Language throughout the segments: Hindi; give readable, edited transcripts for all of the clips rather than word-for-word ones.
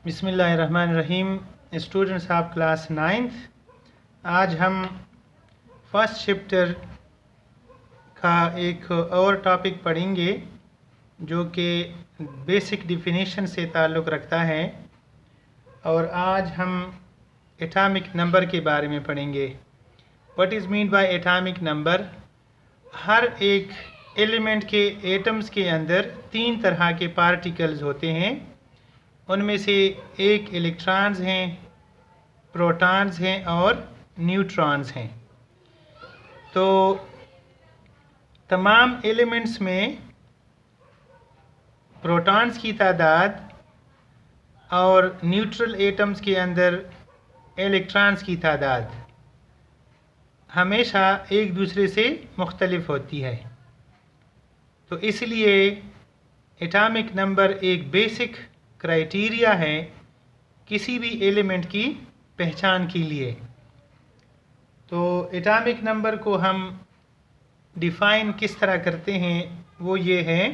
बिस्मिल्लाहिर्रहमानिर्रहीम। स्टूडेंट्स ऑफ क्लास 9th, आज हम फर्स्ट चैप्टर का एक और टॉपिक पढ़ेंगे जो कि बेसिक डिफिनीशन से ताल्लुक़ रखता है। और आज हम एटॉमिक नंबर के बारे में पढ़ेंगे। What is mean by atomic number? हर एक एलिमेंट के एटम्स के अंदर 3 तरह के पार्टिकल्स होते हैं। उनमें से एक इलेक्ट्रॉन्स हैं, प्रोटॉन्स हैं और न्यूट्रॉन्स हैं। तो तमाम एलिमेंट्स में प्रोटॉन्स की तादाद और न्यूट्रल एटम्स के अंदर इलेक्ट्रॉन्स की तादाद हमेशा एक दूसरे से मुख्तलिफ होती है। तो इसलिए एटॉमिक नंबर एक बेसिक क्राइटेरिया है किसी भी एलिमेंट की पहचान के लिए। तो एटॉमिक नंबर को हम डिफ़ाइन किस तरह करते हैं, वो ये है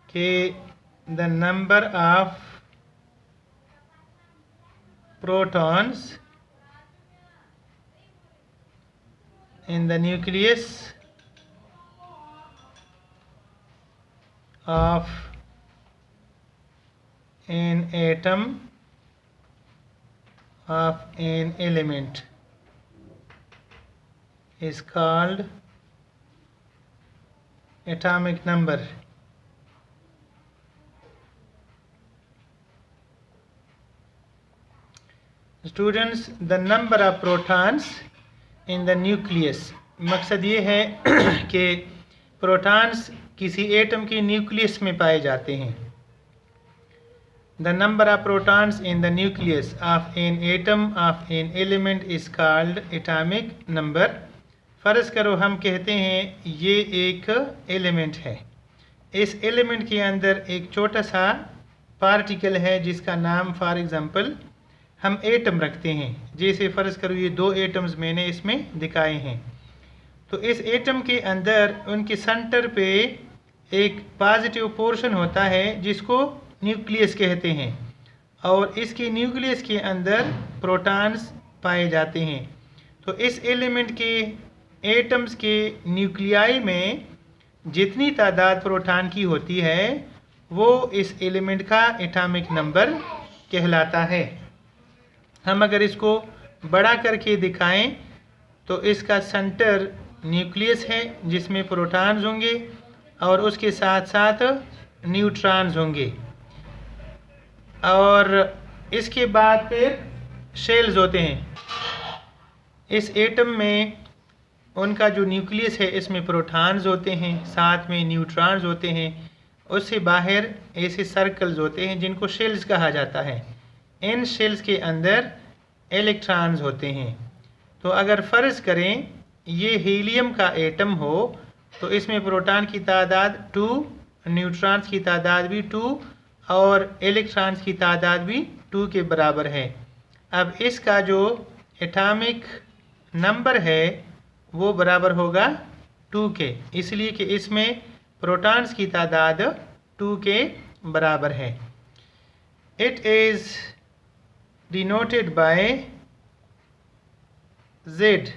कि the number of protons in the nucleus of an atom of an element is called atomic number. Students, the number of protons in the nucleus, मकसद ये है कि प्रोटॉन्स किसी एटम के न्यूक्लियस में पाए जाते हैं। The number of protons in the nucleus of an atom of an element is called atomic number. फ़र्ज़ करो हम कहते हैं ये एक एलिमेंट है। इस एलिमेंट के अंदर एक छोटा सा पार्टिकल है जिसका नाम फॉर एग्ज़ाम्पल हम एटम रखते हैं। जैसे फ़र्ज़ करो ये 2 एटम्स मैंने इसमें दिखाए हैं। तो इस एटम के अंदर उनके सेंटर पे एक पॉजिटिव पोर्शन होता है जिसको न्यूक्लियस कहते हैं, और इसके न्यूक्लियस के अंदर प्रोटॉन्स पाए जाते हैं। तो इस एलिमेंट के एटम्स के न्यूक्लियाई में जितनी तादाद प्रोटॉन की होती है वो इस एलिमेंट का एटॉमिक नंबर कहलाता है। हम अगर इसको बड़ा करके दिखाएं तो इसका सेंटर न्यूक्लियस है जिसमें प्रोटॉन्स होंगे और उसके साथ साथ न्यूट्रॉन्स होंगे, और इसके बाद फिर शेल्स होते हैं। इस एटम में उनका जो न्यूक्लियस है इसमें प्रोटॉन्स होते हैं, साथ में न्यूट्रॉन्स होते हैं। उससे बाहर ऐसे सर्कल्स होते हैं जिनको शेल्स कहा जाता है। इन शेल्स के अंदर इलेक्ट्रॉन्स होते हैं। तो अगर फ़र्ज़ करें ये हीलियम का एटम हो तो इसमें प्रोटॉन की तादाद 2, न्यूट्रॉन्स की तादाद भी 2 और इलेक्ट्रॉन्स की तादाद भी 2 के बराबर है। अब इसका जो एटॉमिक नंबर है वो बराबर होगा 2 के, इसलिए कि इसमें प्रोटॉन्स की तादाद 2 के बराबर है। It is denoted by Z।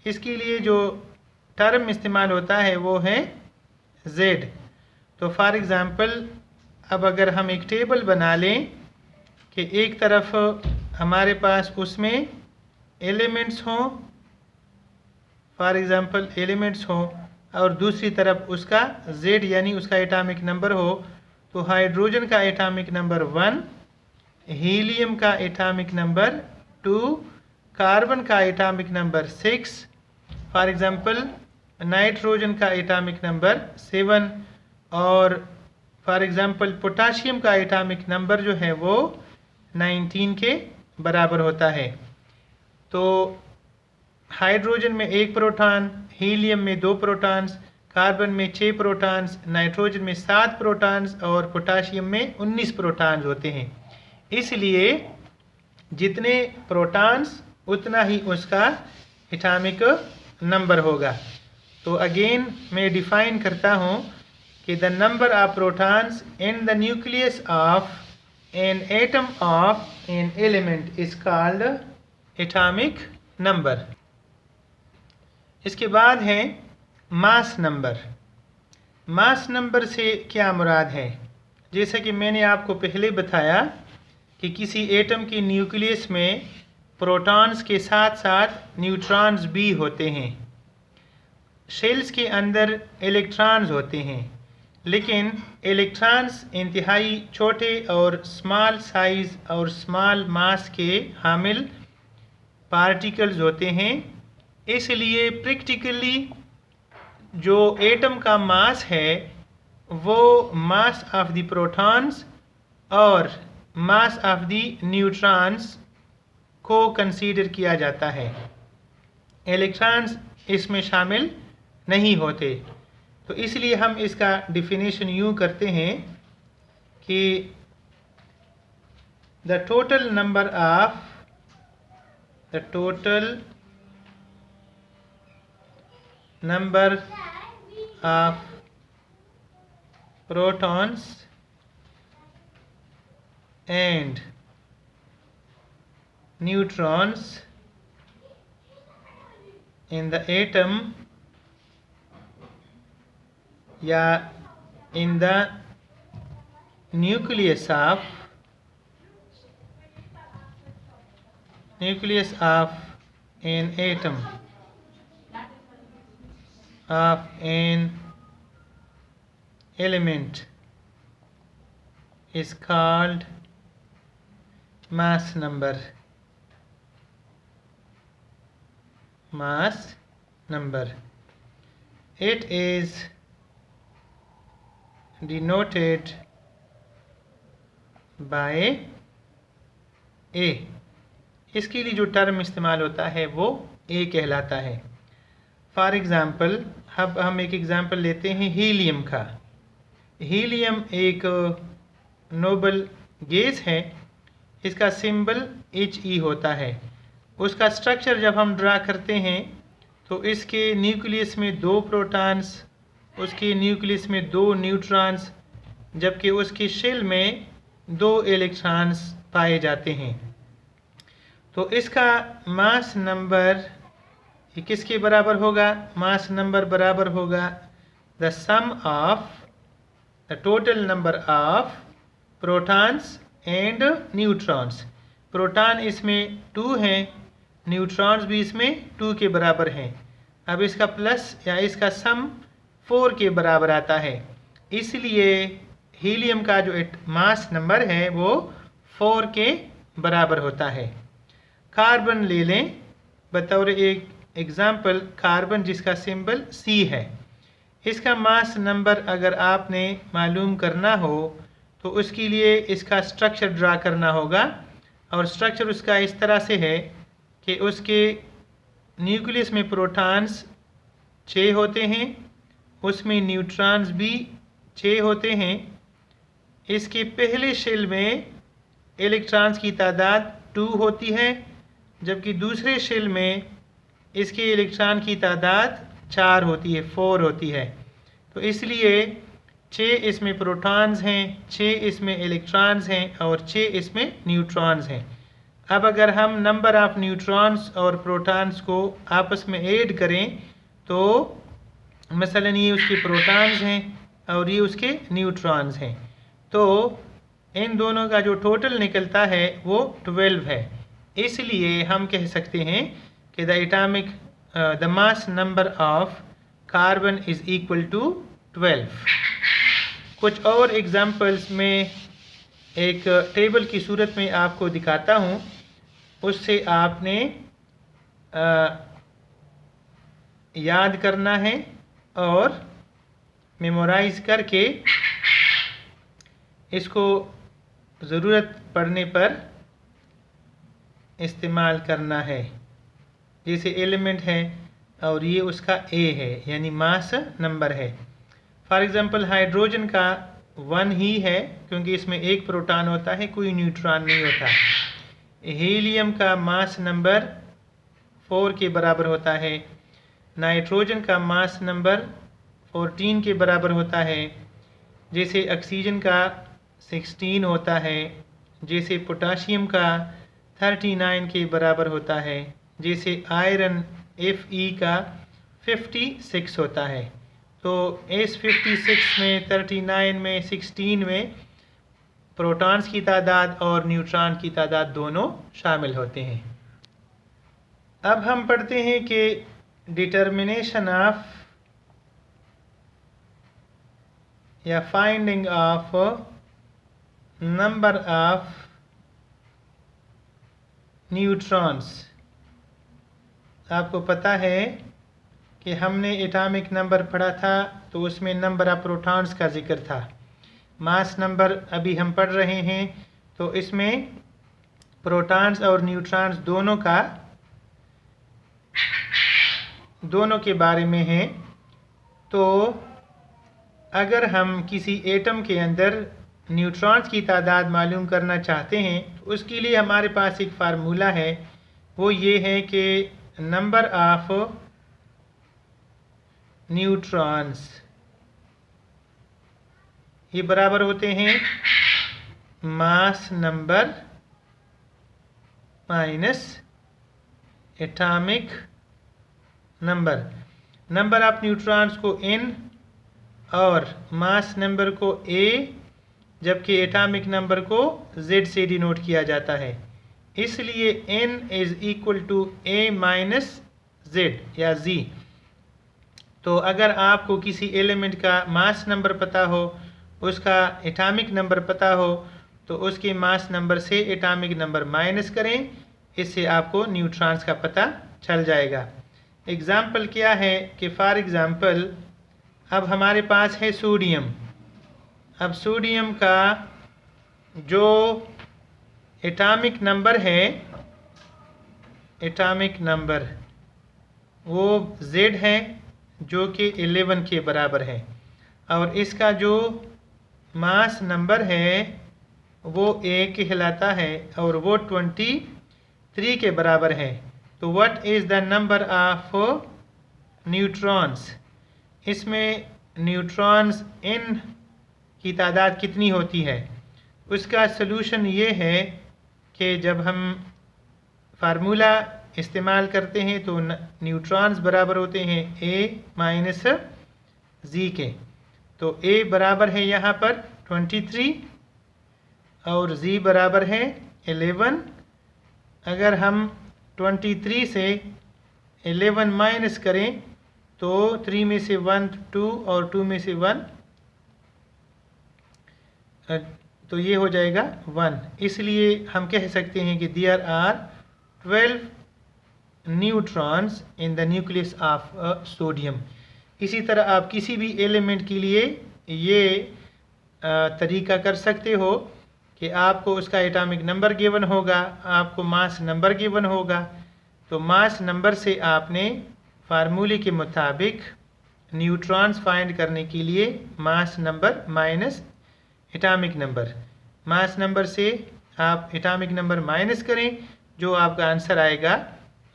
इसके लिए जो टर्म इस्तेमाल होता है वो है Z। तो फॉर एग्ज़ाम्पल अब अगर हम एक टेबल बना लें कि एक तरफ हमारे पास उसमें एलिमेंट्स हों, फॉर एग्ज़ाम्पल एलिमेंट्स हों, और दूसरी तरफ उसका Z यानी उसका एटॉमिक नंबर हो, तो हाइड्रोजन का एटॉमिक नंबर 1, हीलियम का एटॉमिक नंबर 2, कार्बन का atomic number 6, for example nitrogen का एटॉमिक नंबर 7, और फॉर एग्ज़ाम्पल पोटाशियम का एटॉमिक नंबर जो है वो 19 के बराबर होता है। तो हाइड्रोजन में 1 प्रोटॉन, हीलियम में 2 प्रोटॉन्स, कार्बन में 6 प्रोटॉन्स, नाइट्रोजन में 7 प्रोटॉन्स और पोटाशियम में 19 प्रोटॉन्स होते हैं। इसलिए जितने प्रोटॉन्स उतना ही उसका एटॉमिक नंबर होगा। तो अगेन मैं डिफ़ाइन करता हूँ कि the number of protons in the nucleus of An atom of an element is called atomic number. इसके बाद है मास नंबर. मास नंबर से क्या मुराद है? जैसा कि मैंने आपको पहले बताया कि किसी एटम की न्यूक्लियस में प्रोटॉन्स के साथ साथ न्यूट्रॉन्स भी होते हैं. शेल्स के अंदर इलेक्ट्रॉन्स होते हैं, लेकिन इलेक्ट्रॉन्स इंतहाई छोटे और स्मॉल साइज़ और स्मॉल मास के हामिल पार्टिकल्स होते हैं. इसलिए प्रैक्टिकली जो एटम का मास है वो मास ऑफ द प्रोटॉन्स और मास ऑफ द न्यूट्रॉन्स को कंसीडर किया जाता है. इलेक्ट्रॉन्स इसमें शामिल नहीं होते. तो इसलिए हम इसका डिफिनेशन यूँ करते हैं कि the total number of protons and neutrons in the atom या in the nucleus of an atom of an element is called mass number. Mass number. It is denoted by A. इसके लिए जो टर्म इस्तेमाल होता है वो A कहलाता है. फॉर एग्ज़ाम्पल अब हम एक एग्ज़ाम्पल लेते हैं हीलियम का. हीलियम एक नोबल गैस है. इसका सिंबल He होता है. उसका स्ट्रक्चर जब हम ड्रा करते हैं तो इसके न्यूक्लियस में 2 प्रोटॉन्स, उसके न्यूक्लियस में 2 न्यूट्रॉन्स, जबकि उसकी शेल में 2 इलेक्ट्रॉन्स पाए जाते हैं. तो इसका मास नंबर किसके बराबर होगा? मास नंबर बराबर होगा the sum of the total number of protons and neutrons. Proton इसमें 2 हैं, न्यूट्रॉन्स भी इसमें 2 के बराबर हैं. अब इसका प्लस या इसका सम 4 के बराबर आता है. इसलिए हीलियम का जो मास नंबर है वो 4 के बराबर होता है. कार्बन ले लें बतौर एक एग्ज़ाम्पल. कार्बन जिसका सिंबल C है, इसका मास नंबर अगर आपने मालूम करना हो तो उसके लिए इसका स्ट्रक्चर ड्रा करना होगा. और स्ट्रक्चर उसका इस तरह से है कि उसके न्यूक्लियस में प्रोटॉन्स 6 होते हैं, उसमें न्यूट्रॉन्स भी 6 होते हैं. इसके पहले शेल में इलेक्ट्रॉन्स की तादाद 2 होती है, जबकि दूसरे शेल में इसके इलेक्ट्रॉन की तादाद 4 होती है, 4 होती है. तो इसलिए 6 इसमें प्रोटॉन्स हैं, 6 इसमें इलेक्ट्रॉन्स हैं और 6 इसमें न्यूट्रॉन्स हैं. अब अगर हम नंबर ऑफ़ न्यूट्रॉन्स और प्रोटॉन्स को आपस में ऐड करें तो मसलन ये उसके प्रोटॉन्स हैं और ये उसके न्यूट्रॉन्स हैं, तो इन दोनों का जो टोटल निकलता है वो 12 है. इसलिए हम कह सकते हैं कि the mass number of carbon is equal to 12. कुछ और एग्ज़ाम्पल्स में एक टेबल की सूरत में आपको दिखाता हूँ, उससे आपने याद करना है और मेमोराइज़ करके इसको ज़रूरत पड़ने पर इस्तेमाल करना है. जैसे एलिमेंट है और ये उसका A है, यानी मास नंबर है. फॉर एग्ज़ाम्पल हाइड्रोजन का 1 ही है क्योंकि इसमें एक प्रोटॉन होता है, कोई न्यूट्रॉन नहीं होता. हीलियम का मास नंबर 4 के बराबर होता है. नाइट्रोजन का मास नंबर 14 के बराबर होता है. जैसे ऑक्सीजन का 16 होता है, जैसे पोटाशियम का 39 के बराबर होता है, जैसे आयरन Fe का 56 होता है। तो इस 56 में, 39 में, 16 में प्रोटॉन्स की तादाद और न्यूट्रॉन की तादाद दोनों शामिल होते हैं। अब हम पढ़ते हैं कि डिटर्मिनेशन ऑफ या finding of number of neutrons. आपको पता है कि हमने एटॉमिक नंबर पढ़ा था, तो उसमें नंबर ऑफ प्रोटॉन्स का जिक्र था। मास नंबर अभी हम पढ़ रहे हैं, तो इसमें प्रोटॉन्स और न्यूट्रॉन्स दोनों के बारे में है। तो अगर हम किसी एटम के अंदर न्यूट्रॉन्स की तादाद मालूम करना चाहते हैं, तो उसके लिए हमारे पास एक फार्मूला है। वो ये है कि नंबर ऑफ न्यूट्रॉन्स ये बराबर होते हैं mass number minus atomic number. Number of neutrons को n और मास नंबर को a, जबकि एटॉमिक नंबर को z से डिनोट किया जाता है। इसलिए n is equal to a minus z या z। तो अगर आपको किसी एलिमेंट का मास नंबर पता हो, उसका एटॉमिक नंबर पता हो, तो उसके मास नंबर से एटॉमिक नंबर माइनस करें। इससे आपको न्यूट्रॉन्स का पता चल जाएगा। एग्ज़ाम्पल क्या है कि फॉर एग्ज़ाम्पल अब हमारे पास है सोडियम। अब सोडियम का जो एटॉमिक नंबर है, एटॉमिक नंबर वो Z है, जो कि 11 के बराबर है, और इसका जो मास नंबर है वो A कहलाता है, और वो 23 के बराबर है। तो what is the number of neutrons? इसमें न्यूट्रॉन्स n की तादाद कितनी होती है? उसका सलूशन ये है कि जब हम फार्मूला इस्तेमाल करते हैं तो न्यूट्रॉन्स बराबर होते हैं a माइनस z के। तो a बराबर है यहाँ पर 23 और z बराबर है 11। अगर हम 23 से 11 माइनस करें तो 3 में से 1 2 और 2 में से 1, तो ये हो जाएगा 1। इसलिए हम कह सकते हैं कि there are 12 neutrons in the nucleus of sodium. इसी तरह आप किसी भी एलिमेंट के लिए ये तरीका कर सकते हो कि आपको उसका एटॉमिक नंबर गिवन होगा, आपको मास नंबर गिवन होगा। तो मास नंबर से आपने फार्मूले के मुताबिक न्यूट्रॉन्स फाइंड करने के लिए मास number minus atomic number, mass number से आप एटॉमिक नंबर माइनस करें, जो आपका आंसर आएगा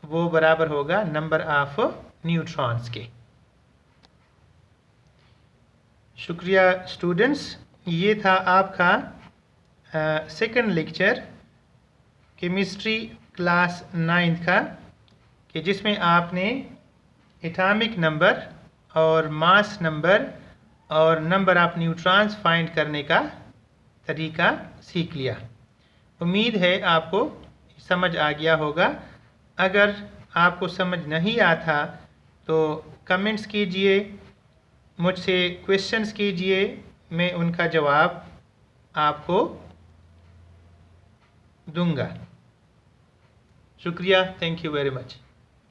वो बराबर होगा नंबर ऑफ न्यूट्रॉन्स के। शुक्रिया स्टूडेंट्स, ये था आपका सेकंड लेक्चर केमिस्ट्री क्लास 9 का, कि जिसमें आपने एटॉमिक नंबर और मास नंबर और नंबर ऑफ न्यूट्रॉन्स फाइंड करने का तरीका सीख लिया। उम्मीद है आपको समझ आ गया होगा। अगर आपको समझ नहीं आता तो कमेंट्स कीजिए, मुझसे क्वेश्चंस कीजिए, मैं उनका जवाब आपको दूंगा। शुक्रिया, थैंक यू वेरी मच।